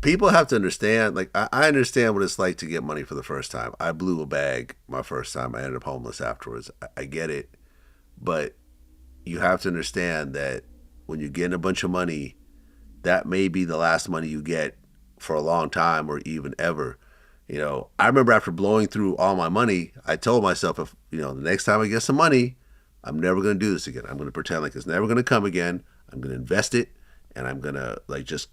people have to understand, like, I understand what it's like to get money for the first time. I blew a bag my first time. I ended up homeless afterwards. I get it. But you have to understand that when you're getting a bunch of money, that may be the last money you get for a long time or even ever. You know, I remember after blowing through all my money, I told myself, if you know, the next time I get some money, I'm never going to do this again. I'm going to pretend like it's never going to come again. I'm going to invest it, and I'm going to like just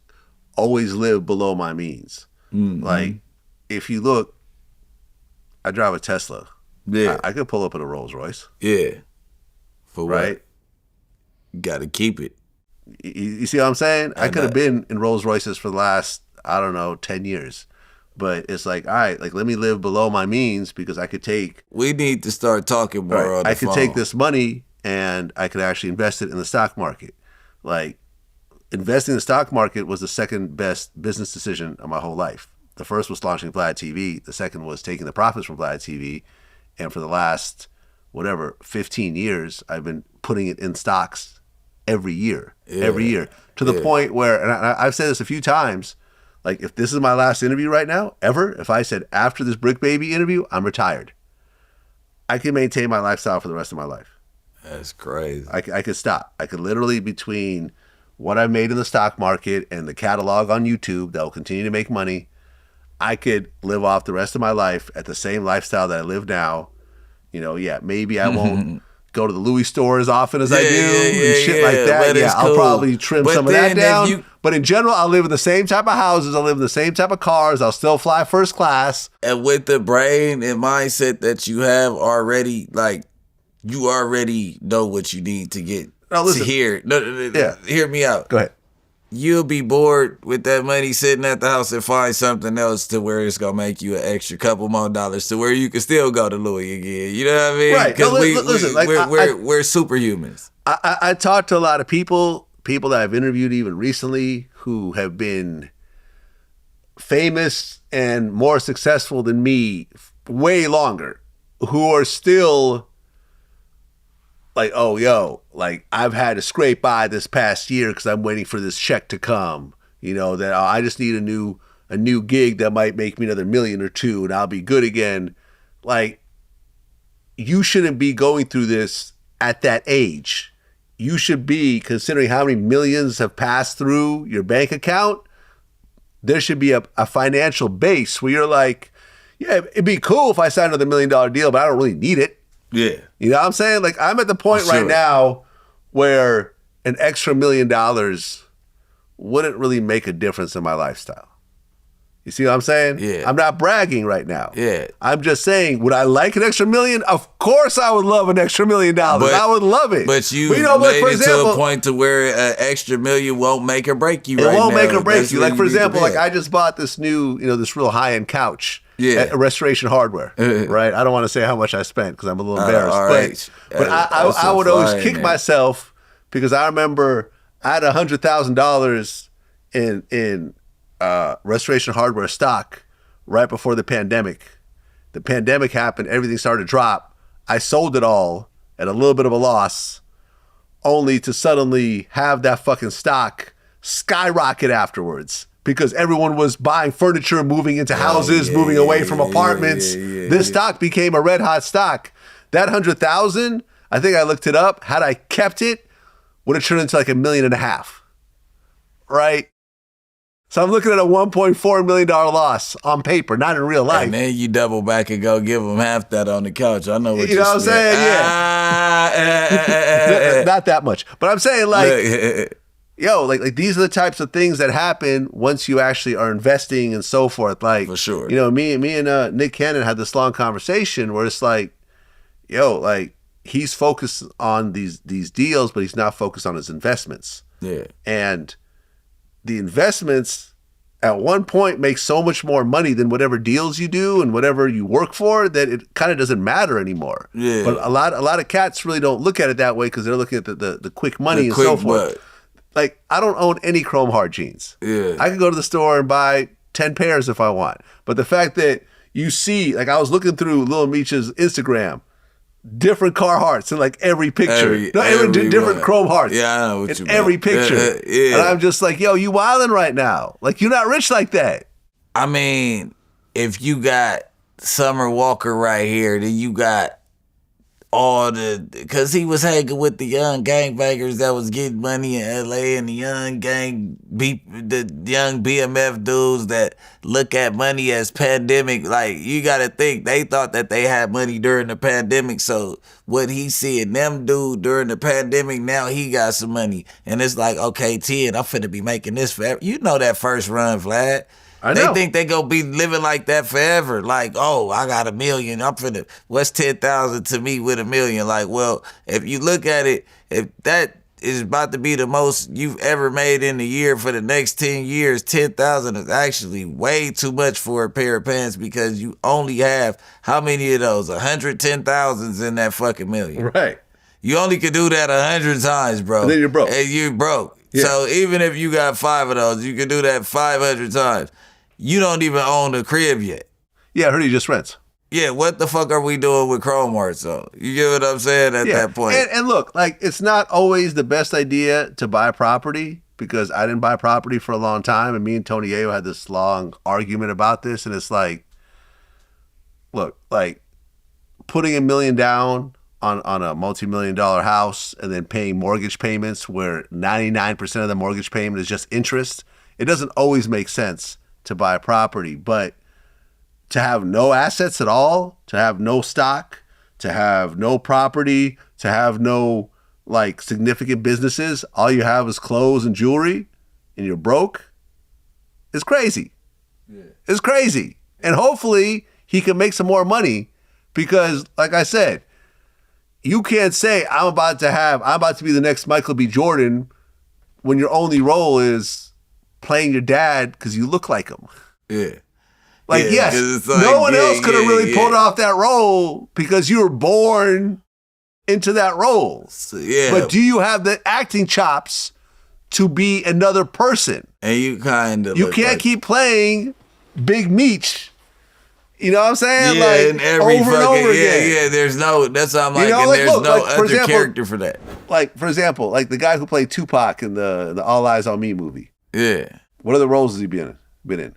always live below my means. Mm-hmm. Like, if you look, I drive a Tesla. Yeah. I could pull up in a Rolls Royce. Yeah. For what? Right? You got to keep it. You see what I'm saying? I could have been in Rolls Royces for the last, I don't know, 10 years. But it's like, all right, like, let me live below my means because I could take... We need to start talking more on the phone. I could take this money and I could actually invest it in the stock market. Like, investing in the stock market was the second best business decision of my whole life. The first was launching Vlad TV. The second was taking the profits from Vlad TV. And for the last, 15 years, I've been putting it in stocks every year, to the point where, and I've said this a few times, like, if this is my last interview right now, ever, if I said after this Bricc Baby interview, I'm retired, I can maintain my lifestyle for the rest of my life. That's crazy. I could stop. I could literally, between what I made in the stock market and the catalog on YouTube that will continue to make money, I could live off the rest of my life at the same lifestyle that I live now. You know, maybe I won't go to the Louis store as often as I do and shit like that. Yeah, I'll probably trim some of that down. But in general, I'll live in the same type of houses. I'll live in the same type of cars. I'll still fly first class. And with the brain and mindset that you have already, like, you already know what you need to get to hear. Hear me out. Go ahead. You'll be bored with that money sitting at the house and find something else to where it's going to make you an extra couple more dollars to where you can still go to Louis again. You know what I mean? Right. Because we're superhumans. I talked to a lot of people that I've interviewed even recently who have been famous and more successful than me way longer, who are still like, oh, yo, like, I've had to scrape by this past year because I'm waiting for this check to come. You know, that I just need a new gig that might make me another $1 million or $2 million and I'll be good again. Like, you shouldn't be going through this at that age. You should be, considering how many millions have passed through your bank account, there should be a financial base where you're like, yeah, it'd be cool if I signed another $1 million deal, but I don't really need it. Yeah. You know what I'm saying? Like, I'm at the point right now where an extra $1 million wouldn't really make a difference in my lifestyle. You see what I'm saying? Yeah. I'm not bragging right now. Yeah. I'm just saying, would I like an extra $1 million? Of course I would love an extra $1 million. I would love it. But you made it to a point to where an extra $1 million won't make or break you right now. It won't make or break you. Like, for example, like, I just bought this new, this real high-end couch. Yeah. At Restoration Hardware, right? I don't want to say how much I spent because I'm a little embarrassed. But I would always kick myself because I remember I had $100,000 in Restoration Hardware stock right before the pandemic. The pandemic happened, everything started to drop. I sold it all at a little bit of a loss, only to suddenly have that fucking stock skyrocket afterwards. Because everyone was buying furniture, moving into houses, moving away from apartments. This stock became a red hot stock. That 100,000, I think I looked it up. Had I kept it, would have turned into like $1.5 million, right? So I'm looking at a $1.4 million loss on paper, not in real life. And then you double back and go give them half that on the couch. I know what you know what I'm saying. Yeah, not that much, but I'm saying, like. Yo, like these are the types of things that happen once you actually are investing and so forth. Like, for sure. Me and Nick Cannon had this long conversation where it's like, yo, like, he's focused on these deals, but he's not focused on his investments. Yeah. And the investments at one point make so much more money than whatever deals you do and whatever you work for that it kind of doesn't matter anymore. Yeah. But a lot of cats really don't look at it that way because they're looking at the quick money and so forth. Like, I don't own any chrome hard jeans. Yeah. I could go to the store and buy 10 pairs if I want. But the fact that you see, like, I was looking through Lil Meech's Instagram, different Carhartts in like every picture. Different Chrome hearts. Yeah, I know what you mean. Every picture. Yeah. And I'm just like, yo, you wildin' right now. Like, you're not rich like that. I mean, if you got Summer Walker right here, then you got all because he was hanging with the young gangbangers that was getting money in L.A. and the young BMF dudes that look at money as pandemic. Like, you got to think, they thought that they had money during the pandemic, so what he seeing them do during the pandemic, now he got some money. And it's like, okay, 10, I'm finna be making this forever. You know that first run, Vlad. They think they gonna be living like that forever. Like, oh, I got $1 million. What's 10,000 to me with $1 million? Like, well, if you look at it, if that is about to be the most you've ever made in a year for the next 10 years, 10,000 is actually way too much for a pair of pants because you only have, how many of those? 110,000s in that fucking million. Right. You only could do that 100 times, bro. And then you're broke. And you're broke. Yeah. So even if you got 5 of those, you can do that 500 times. You don't even own the crib yet. Yeah, I heard he just rents. Yeah, what the fuck are we doing with Chrome Hearts, though? You get what I'm saying at that point? And look, like, it's not always the best idea to buy property, because I didn't buy property for a long time, and me and Tony Ayo had this long argument about this, and it's like, look, like, putting $1 million down on a multi-million-dollar house and then paying mortgage payments where 99% of the mortgage payment is just interest, it doesn't always make sense to buy property. But to have no assets at all, to have no stock, to have no property, to have no like significant businesses, all you have is clothes and jewelry, and you're broke, it's crazy. Yeah. It's crazy. And hopefully he can make some more money, because like I said, you can't say I'm about to be the next Michael B. Jordan when your only role is playing your dad because you look like him. Yeah. Like, yes, like, no one else could have really pulled off that role because you were born into that role. So, but do you have the acting chops to be another person? And you kind of you can't keep playing Big Meech. You know what I'm saying? Yeah, like, and every over and over again. Yeah, there's no, that's what I'm like, and there's look, no like, other example, character for that. Like, for example, like the guy who played Tupac in the All Eyes on Me movie. Yeah. What other roles has he been in?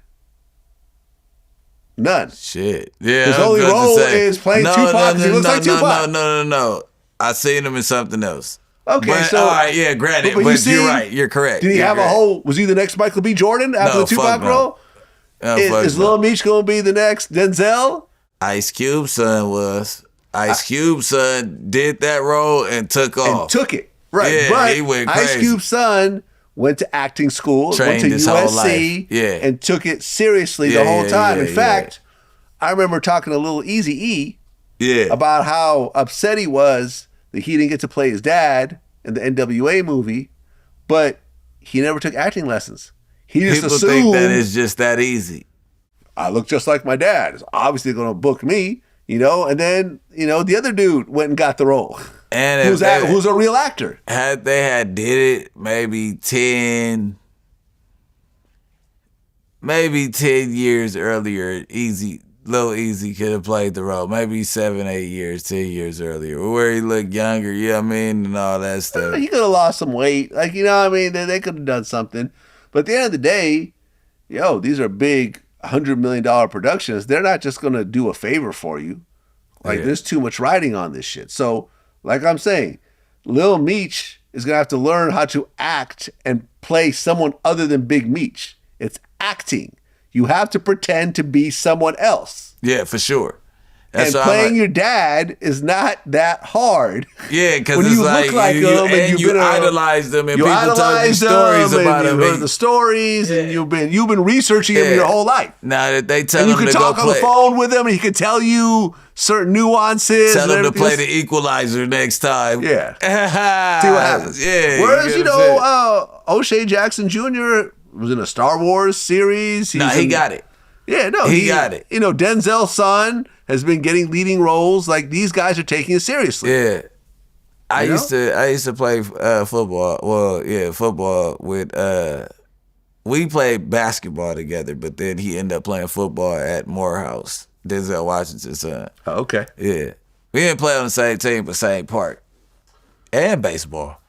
None. Shit. Yeah. His only role is playing Tupac. He looks like Tupac. No. I seen him in something else. Okay, but, so all right, yeah, granted, but you're right. You're correct. Did he have a whole? Was he the next Michael B. Jordan after the Tupac role? No, is Lil Meech gonna be the next Denzel? Ice Cube's son was. Ice Cube's son did that role and took off. And took it. Right. Yeah, but he went crazy. Ice Cube's son went to acting school, trained went to his USC, whole life. Yeah. And took it seriously the whole time. In fact, I remember talking to Lil Eazy-E about how upset he was that he didn't get to play his dad in the NWA movie, but he never took acting lessons. He just People assumed, think that it's just that easy. I look just like my dad. It's obviously going to book me, you know? And then, you know, the other dude went and got the role. And who's a real actor. Had they had did it maybe 10 years earlier, Lil Eazy could have played the role. Maybe 7, 8 years, 10 years earlier, where he looked younger, you know what I mean, and all that stuff. He could have lost some weight. Like, you know what I mean? They could have done something. But at the end of the day, these are big $100 million productions. They're not just going to do a favor for you. Like, there's too much writing on this shit. So, like I'm saying, Lil Meech is going to have to learn how to act and play someone other than Big Meech. It's acting. You have to pretend to be someone else. Yeah, for sure. That's and playing your dad is not that hard. Yeah, because when it's you look like him and you idolize them, and you people tell you stories about him. You heard the stories, and you've been researching him your whole life. Now that they tell him to go play, you can talk on the phone with him, and he can tell you certain nuances. Tell him to play the equalizer next time. Yeah, see what happens. Yeah. Whereas O'Shea Jackson Jr. was in a Star Wars series. He got it. Yeah, no, he got it. You know, Denzel's son has been getting leading roles. Like, these guys are taking it seriously. Yeah, I used to play football. Well, football with. We played basketball together, but then he ended up playing football at Morehouse. Denzel Washington's son. Oh, okay. Yeah, We didn't play on the same team, but same park. And baseball.